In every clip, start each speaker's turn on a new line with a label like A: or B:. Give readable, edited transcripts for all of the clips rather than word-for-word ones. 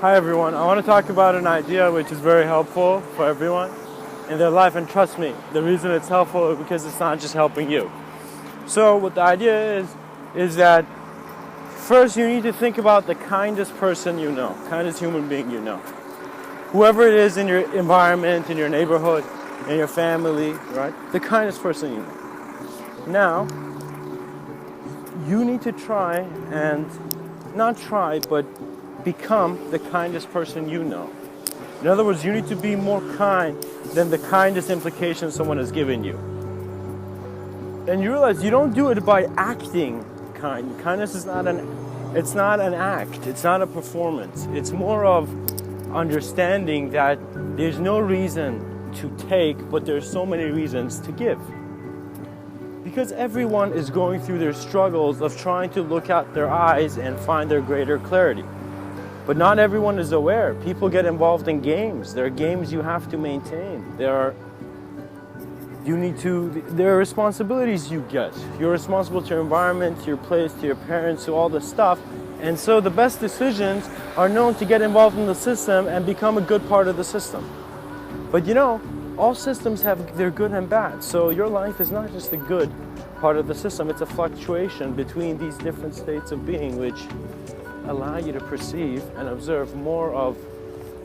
A: Hi everyone, I want to talk about an idea which is very helpful for everyone in their life, and trust me, the reason it's helpful is because it's not just helping you. So what the idea is that first you need to think about the kindest person you know, kindest human being you know. Whoever it is in your environment, in your neighborhood, in your family, right? The kindest person you know. Now, you need to try and, not try, but become the kindest person you know. In other words, you need to be more kind than the kindest implication someone has given you. And you realize you don't do it by acting kind. Kindness is not it's not an act, it's not a performance. It's more of understanding that there's no reason to take, but there's so many reasons to give. Because everyone is going through their struggles of trying to look out their eyes and find their greater clarity. But not everyone is aware. People get involved in games. There are games you have to maintain. There are responsibilities you get. You're responsible to your environment, to your place, to your parents, to all this stuff. And so the best decisions are known to get involved in the system and become a good part of the system. But you know, all systems have their good and bad. So your life is not just the good part of the system. It's a fluctuation between these different states of being which allow you to perceive and observe more of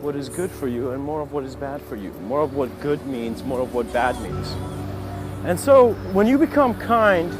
A: what is good for you and more of what is bad for you. More of what good means, more of what bad means. And so when you become kind,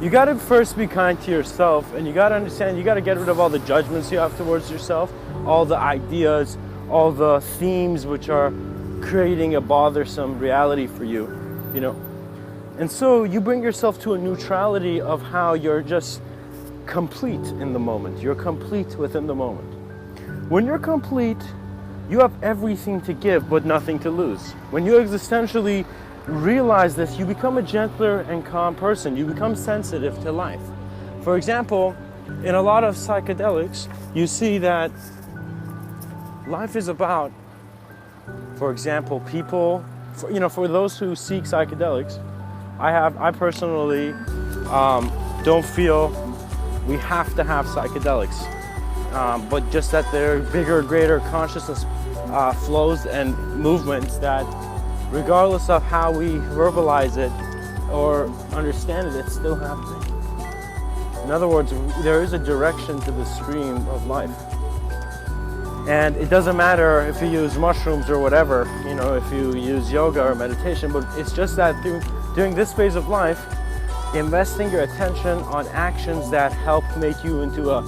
A: you got to first be kind to yourself, and you got to understand, you got to get rid of all the judgments you have towards yourself, all the ideas, all the themes which are creating a bothersome reality for you, you know. And so you bring yourself to a neutrality of how you're just complete in the moment. You're complete within the moment. When you're complete, you have everything to give but nothing to lose. When you existentially realize this, you become a gentler and calm person. You become sensitive to life. For example, in a lot of psychedelics, you see that life is about, for example, people, for those who seek psychedelics, I personally don't feel we have to have psychedelics, but just that there are bigger, greater consciousness flows and movements that, regardless of how we verbalize it or understand it, it's still happening. In other words, there is a direction to the stream of life. And it doesn't matter if you use mushrooms or whatever, if you use yoga or meditation, but it's just that during this phase of life, investing your attention on actions that help make you into a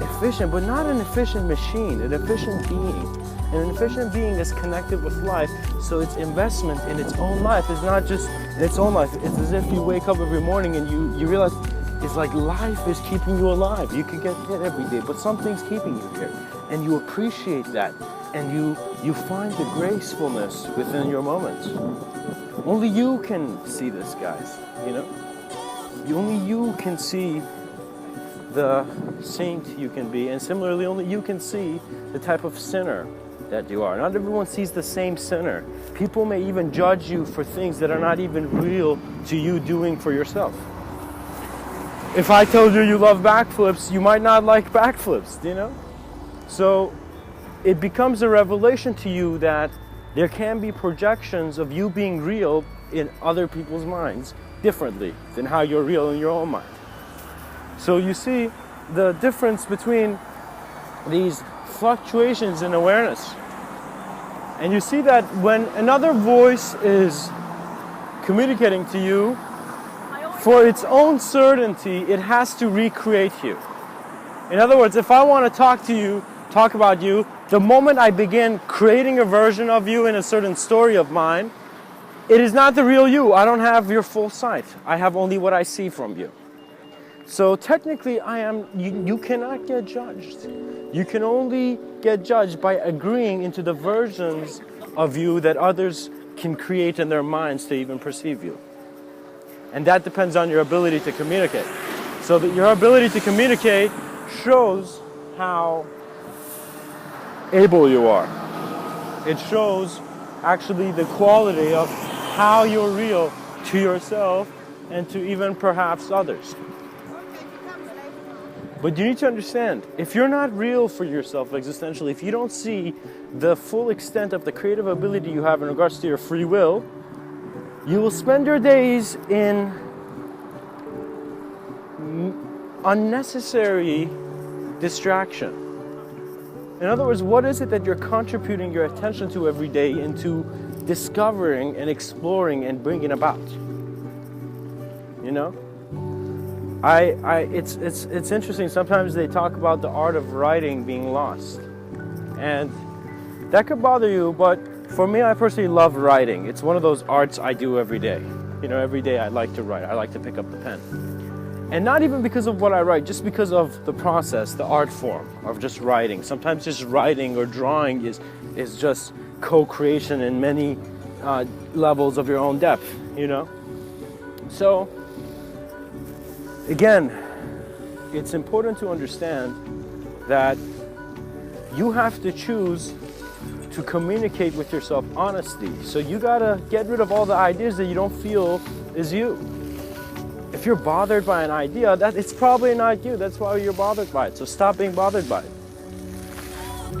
A: efficient, but not an efficient machine, an efficient being. And an efficient being is connected with life, so its investment in its own life is not just in its own life. It's as if you wake up every morning and you realize it's like life is keeping you alive. You could get hit every day, but something's keeping you here. And you appreciate that, and you find the gracefulness within your moments. Only you can see this, guys, Only you can see the saint you can be, and similarly, only you can see the type of sinner that you are. Not everyone sees the same sinner. People may even judge you for things that are not even real to you doing for yourself. If I told you you love backflips, you might not like backflips, So it becomes a revelation to you that there can be projections of you being real in other people's minds differently than how you're real in your own mind. So you see the difference between these fluctuations in awareness. And you see that when another voice is communicating to you, for its own certainty, it has to recreate you. In other words, if I want to talk about you, the moment I begin creating a version of you in a certain story of mine, it is not the real you. I don't have your full sight. I have only what I see from you. So technically, you cannot get judged. You can only get judged by agreeing into the versions of you that others can create in their minds to even perceive you. And that depends on your ability to communicate. So that your ability to communicate shows how able you are. It shows actually the quality of how you're real to yourself and to even perhaps others. But you need to understand, if you're not real for yourself existentially, if you don't see the full extent of the creative ability you have in regards to your free will, you will spend your days in unnecessary distraction. In other words, what is it that you're contributing your attention to every day into discovering and exploring and bringing about? You know? It's interesting. Sometimes they talk about the art of writing being lost, and that could bother you. But for me, I personally love writing. It's one of those arts I do every day. You know, every day I like to write. I like to pick up the pen, and not even because of what I write, just because of the process, the art form of just writing. Sometimes just writing or drawing is just co-creation in many levels of your own depth. You know, so. Again, it's important to understand that you have to choose to communicate with yourself honestly. So you gotta get rid of all the ideas that you don't feel is you. If you're bothered by an idea, that it's probably not you. That's why you're bothered by it. So stop being bothered by it.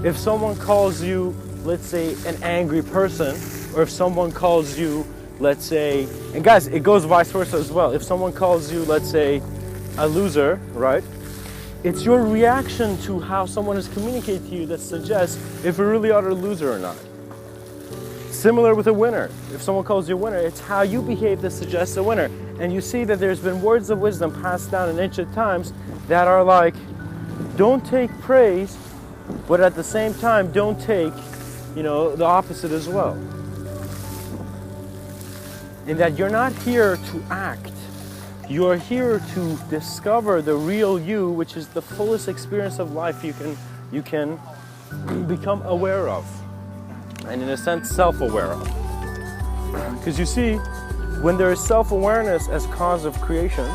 A: If someone calls you, let's say, an angry person, or if someone calls you, let's say, and guys, it goes vice versa as well. If someone calls you, let's say, a loser, right? It's your reaction to how someone has communicated to you that suggests if you really are a loser or not. Similar with a winner. If someone calls you a winner, it's how you behave that suggests a winner. And you see that there's been words of wisdom passed down in ancient times that are like, don't take praise, but at the same time, don't take, you know, the opposite as well. In that you're not here to act. You're here to discover the real you, which is the fullest experience of life you can become aware of, and in a sense self-aware of. Because you see, when there is self-awareness as cause of creation,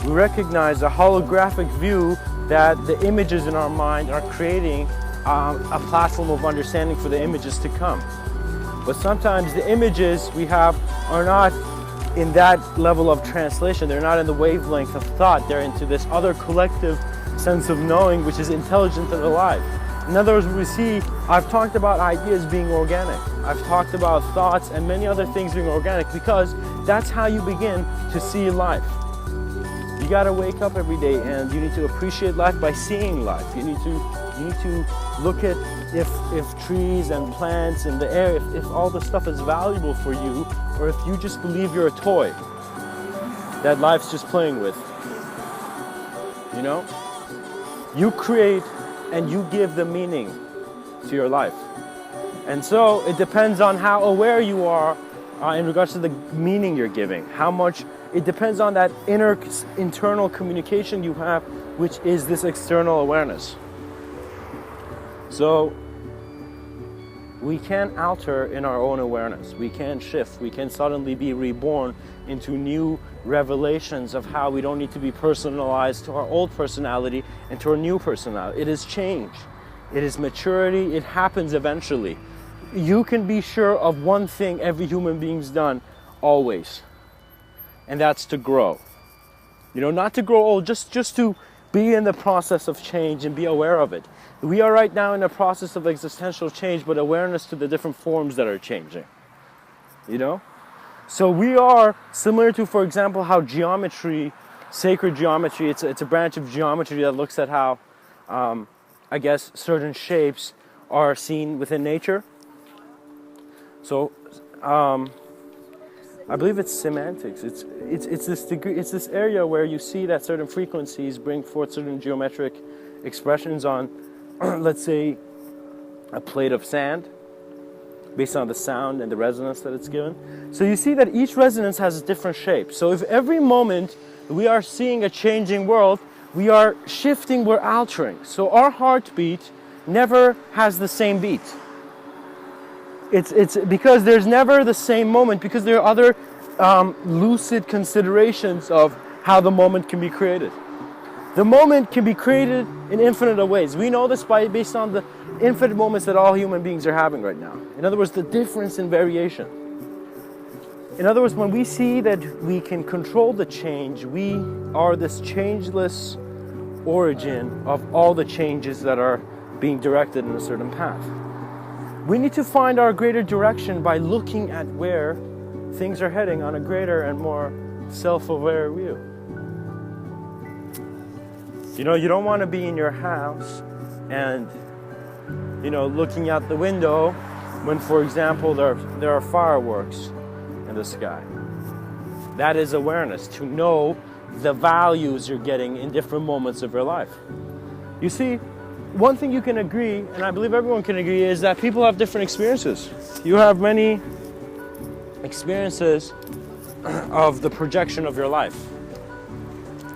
A: we recognize a holographic view that the images in our mind are creating a platform of understanding for the images to come. But sometimes the images we have are not in that level of translation. They're not in the wavelength of thought. They're into this other collective sense of knowing, which is intelligent and alive. In other words, we see, I've talked about ideas being organic. I've talked about thoughts and many other things being organic because that's how you begin to see life. You gotta wake up every day and you need to appreciate life by seeing life. You need to look at if trees and plants and the air, if all the stuff is valuable for you, or if you just believe you're a toy that life's just playing with. You know? You create and you give the meaning to your life. And so it depends on how aware you are in regards to the meaning you're giving. How much, it depends on that internal communication you have, which is this external awareness. So we can alter in our own awareness. We can shift. We can suddenly be reborn into new revelations of how we don't need to be personalized to our old personality and to our new personality. It is change. It is maturity. It happens eventually. You can be sure of one thing every human being's done always, and that's to grow. You know, not to grow old, just to be in the process of change and be aware of it. We are right now in a process of existential change, but awareness to the different forms that are changing. You know? So we are similar to, for example, how geometry, sacred geometry, it's a branch of geometry that looks at how, I guess, certain shapes are seen within nature. So, I believe it's semantics. It's this degree. It's this area where you see that certain frequencies bring forth certain geometric expressions on, let's say, a plate of sand, based on the sound and the resonance that it's given. So you see that each resonance has a different shape. So if every moment we are seeing a changing world, we are shifting, we're altering. So our heartbeat never has the same beat. It's because there's never the same moment, because there are other lucid considerations of how the moment can be created. The moment can be created in infinite of ways. We know this based on the infinite moments that all human beings are having right now. In other words, the difference in variation. In other words, when we see that we can control the change, we are this changeless origin of all the changes that are being directed in a certain path. We need to find our greater direction by looking at where things are heading on a greater and more self-aware view. You know, you don't want to be in your house and, you know, looking out the window when, for example, there are fireworks in the sky. That is awareness, to know the values you're getting in different moments of your life. You see, one thing you can agree, and I believe everyone can agree, is that people have different experiences. You have many experiences of the projection of your life.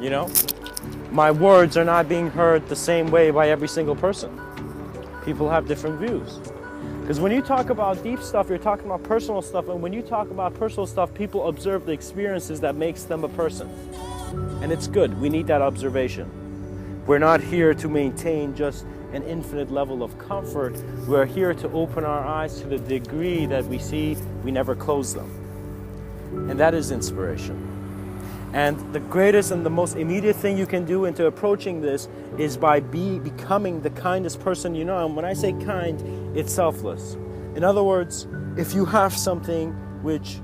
A: You know, my words are not being heard the same way by every single person. People have different views. Because when you talk about deep stuff, you're talking about personal stuff, and when you talk about personal stuff, people observe the experiences that makes them a person. And it's good. We need that observation. We're not here to maintain just an infinite level of comfort. We're here to open our eyes to the degree that we see we never close them. And that is inspiration. And the greatest and the most immediate thing you can do into approaching this is by becoming the kindest person you know. And when I say kind, it's selfless. In other words, if you have something which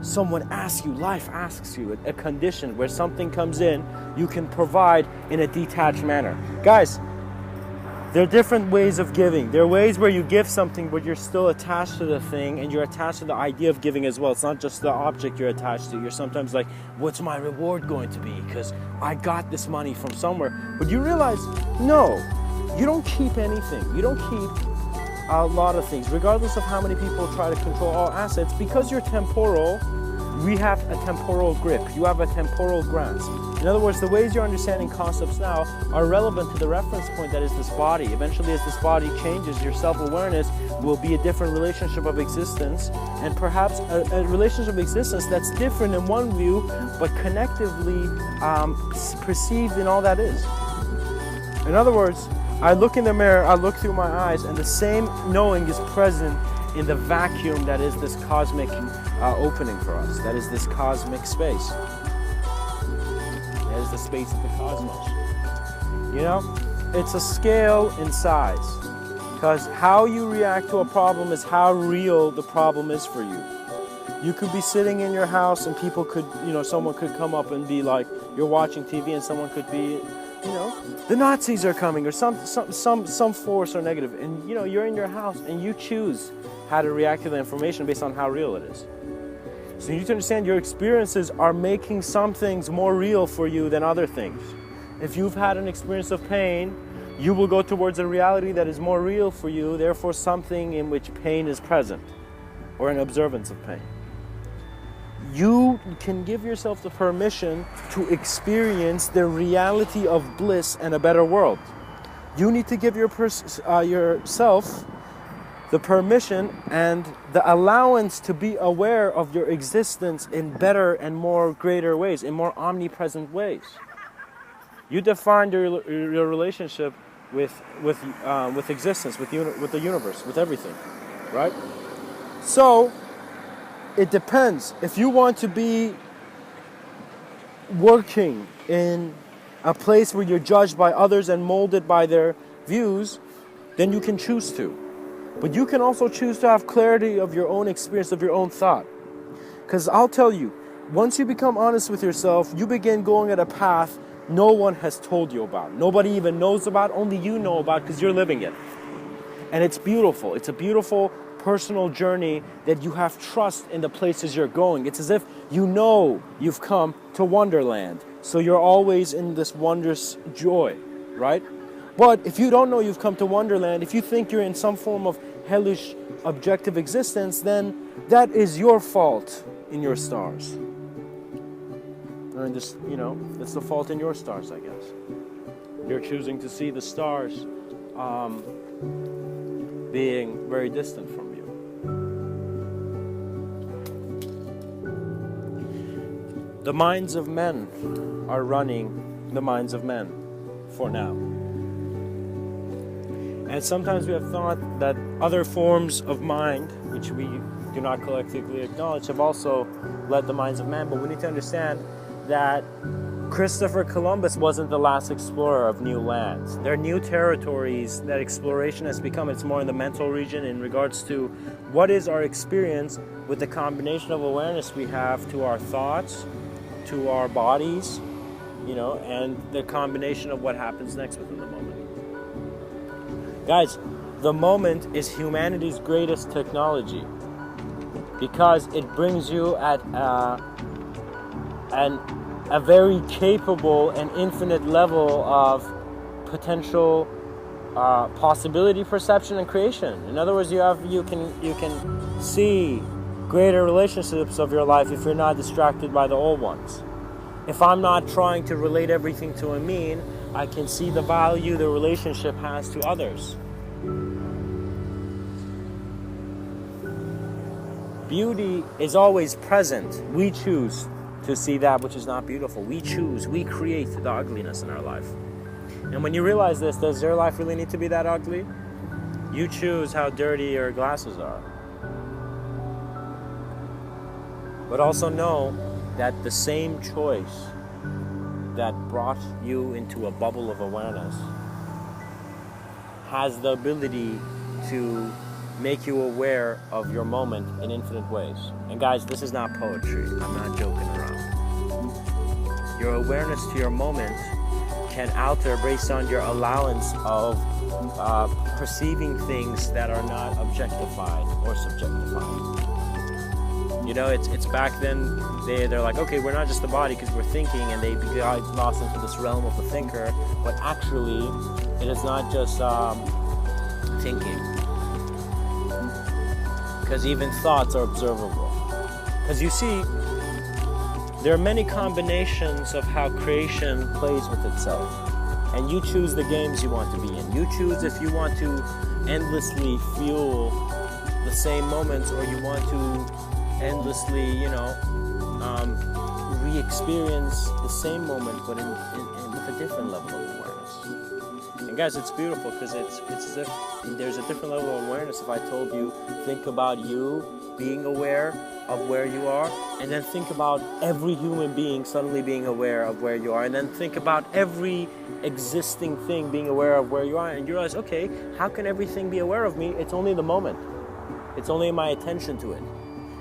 A: someone asks you, life asks you, a condition where something comes in, you can provide in a detached manner. Guys, there are different ways of giving. There are ways where you give something but you're still attached to the thing, and you're attached to the idea of giving as well. It's not just the object you're attached to. You're sometimes like, what's my reward going to be? Because I got this money from somewhere. But you realize, no, you don't keep anything. You don't keep a lot of things, regardless of how many people try to control all assets. Because you're temporal, we have a temporal grip. You have a temporal grasp. In other words, the ways you're understanding concepts now are relevant to the reference point that is this body. Eventually, as this body changes, your self-awareness will be a different relationship of existence, and perhaps a relationship of existence that's different in one view, but connectively perceived in all that is. In other words, I look in the mirror, I look through my eyes, and the same knowing is present in the vacuum that is this cosmic opening for us. That is this cosmic space. That is the space of the cosmos. You know, it's a scale in size. Because how you react to a problem is how real the problem is for you. You could be sitting in your house and people could, you know, someone could come up and be like, you're watching TV, and someone could be, you know, the Nazis are coming, or some force or negative, and you know, you're in your house and you choose how to react to the information based on how real it is. So you need to understand your experiences are making some things more real for you than other things. If you've had an experience of pain, you will go towards a reality that is more real for you, therefore something in which pain is present, or an observance of pain. You can give yourself the permission to experience the reality of bliss and a better world. You need to give yourself the permission and the allowance to be aware of your existence in better and more greater ways, in more omnipresent ways. You define your relationship with existence, with the universe, with everything, right? So it depends. If you want to be working in a place where you're judged by others and molded by their views, then you can choose to. But you can also choose to have clarity of your own experience, of your own thought. Because I'll tell you, once you become honest with yourself, you begin going at a path no one has told you about. Nobody even knows about, only you know about, because you're living it. And it's beautiful. It's a beautiful personal journey that you have trust in the places you're going. It's as if you know you've come to Wonderland. So you're always in this wondrous joy, right? But if you don't know you've come to Wonderland, if you think you're in some form of hellish objective existence, then that is your fault in your stars. And just, you know, it's the fault in your stars, I guess. You're choosing to see the stars being very distant from you. The minds of men are running the minds of men for now. And sometimes we have thought that other forms of mind, which we do not collectively acknowledge, have also led the minds of men. But we need to understand that Christopher Columbus wasn't the last explorer of new lands. There are new territories that exploration has become. It's more in the mental region in regards to what is our experience with the combination of awareness we have to our thoughts, to our bodies, and the combination of what happens next within the moment. Guys, the moment is humanity's greatest technology because it brings you at a very capable and infinite level of potential possibility, perception, and creation. In other words, you can see greater relationships of your life if you're not distracted by the old ones. If I'm not trying to relate everything to a mean, I can see the value the relationship has to others. Beauty is always present. We choose to see that which is not beautiful. We create the ugliness in our life. And when you realize this, does your life really need to be that ugly? You choose how dirty your glasses are. But also know that the same choice that brought you into a bubble of awareness has the ability to make you aware of your moment in infinite ways. And guys, this is not poetry. I'm not joking around. Your awareness to your moment can alter based on your allowance of perceiving things that are not objectified or subjectified. It's back then, they're like, okay, we're not just the body because we're thinking, and they got lost into this realm of the thinker, but actually, it is not just thinking. Because even thoughts are observable. Because you see, there are many combinations of how creation plays with itself. And you choose the games you want to be in. You choose if you want to endlessly fuel the same moments, or you want to endlessly, re-experience the same moment, but with a different level of awareness. And guys, it's beautiful because it's as if there's a different level of awareness. If I told you, think about you being aware of where you are, and then think about every human being suddenly being aware of where you are, and then think about every existing thing being aware of where you are, and you realize, okay, how can everything be aware of me? It's only the moment. It's only my attention to it.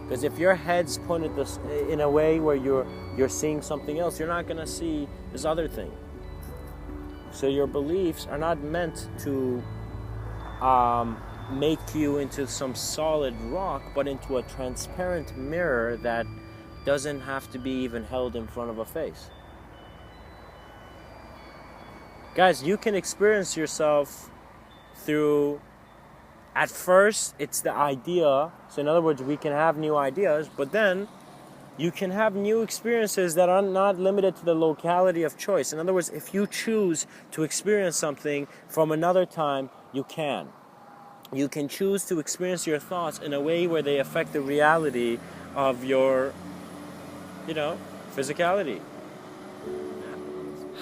A: Because if your head's pointed this in a way where you're seeing something else, you're not going to see this other thing. So your beliefs are not meant to make you into some solid rock, but into a transparent mirror that doesn't have to be even held in front of a face. Guys, you can experience yourself through, at first, it's the idea. So in other words, we can have new ideas, but then you can have new experiences that are not limited to the locality of choice. In other words, if you choose to experience something from another time, you can. You can choose to experience your thoughts in a way where they affect the reality of your, physicality.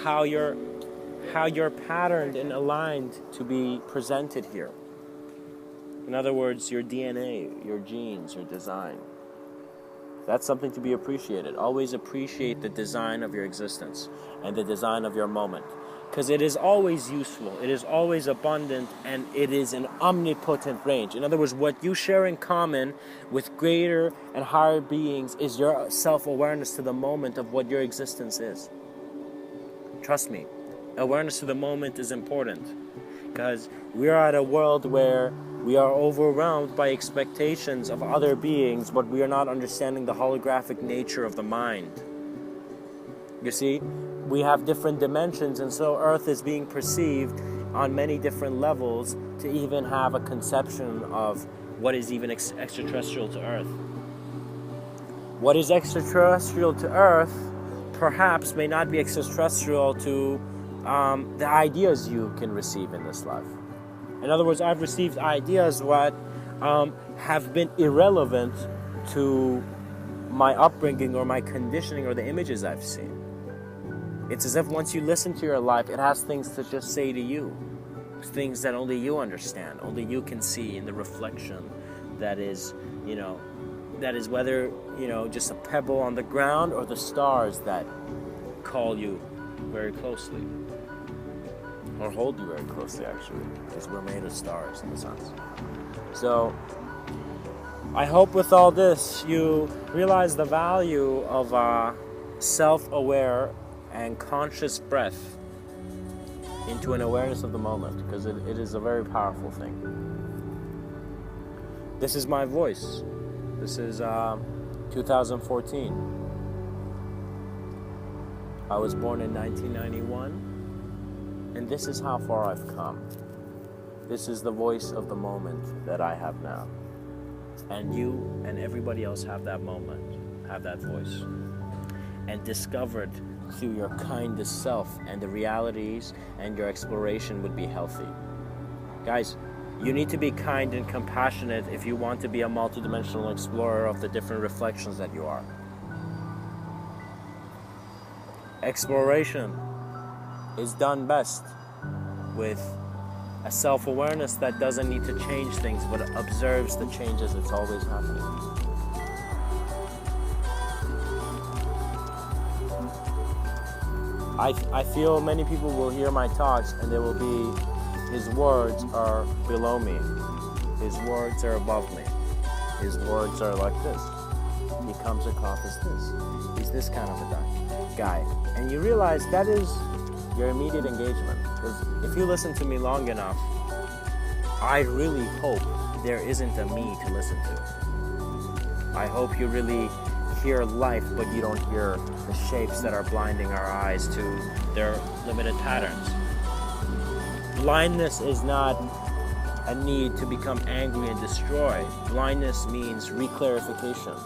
A: How you're patterned and aligned to be presented here. In other words, your DNA, your genes, your design. That's something to be appreciated. Always appreciate the design of your existence and the design of your moment. Because it is always useful, it is always abundant, and it is an omnipotent range. In other words, what you share in common with greater and higher beings is your self-awareness to the moment of what your existence is. Trust me, awareness to the moment is important. Because we are at a world where we are overwhelmed by expectations of other beings, but we are not understanding the holographic nature of the mind. You see, we have different dimensions, and so Earth is being perceived on many different levels to even have a conception of what is even extraterrestrial to Earth. What is extraterrestrial to Earth perhaps may not be extraterrestrial to the ideas you can receive in this life. In other words, I've received ideas that have been irrelevant to my upbringing or my conditioning or the images I've seen. It's as if once you listen to your life, it has things to just say to you. Things that only you understand, only you can see in the reflection that is, that is whether, just a pebble on the ground or the stars that call you very closely, or hold you very closely actually, because we're made of stars in a sense. So I hope with all this you realize the value of self-aware and conscious breath into an awareness of the moment, because it is a very powerful thing. This is my voice. This is 2014. I was born in 1991, and this is how far I've come. This is the voice of the moment that I have now. And you and everybody else have that moment, have that voice. And discovered through your kindest self, and the realities and your exploration would be healthy. Guys, you need to be kind and compassionate if you want to be a multidimensional explorer of the different reflections that you are. Exploration is done best with a self-awareness that doesn't need to change things, but observes the changes that's always happening. I feel many people will hear my talks and they will be, his words are below me, his words are above me, his words are like this, he comes across as this, he's this kind of a guy. And you realize that is your immediate engagement, because if you listen to me long enough, I really hope there isn't a me to listen to. I hope you really hear life, but you don't hear the shapes that are blinding our eyes to their limited patterns. Blindness is not a need to become angry and destroy. Blindness means reclarification,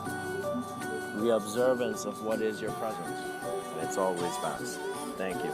A: reobservance of what is your presence. And it's always best. Thank you.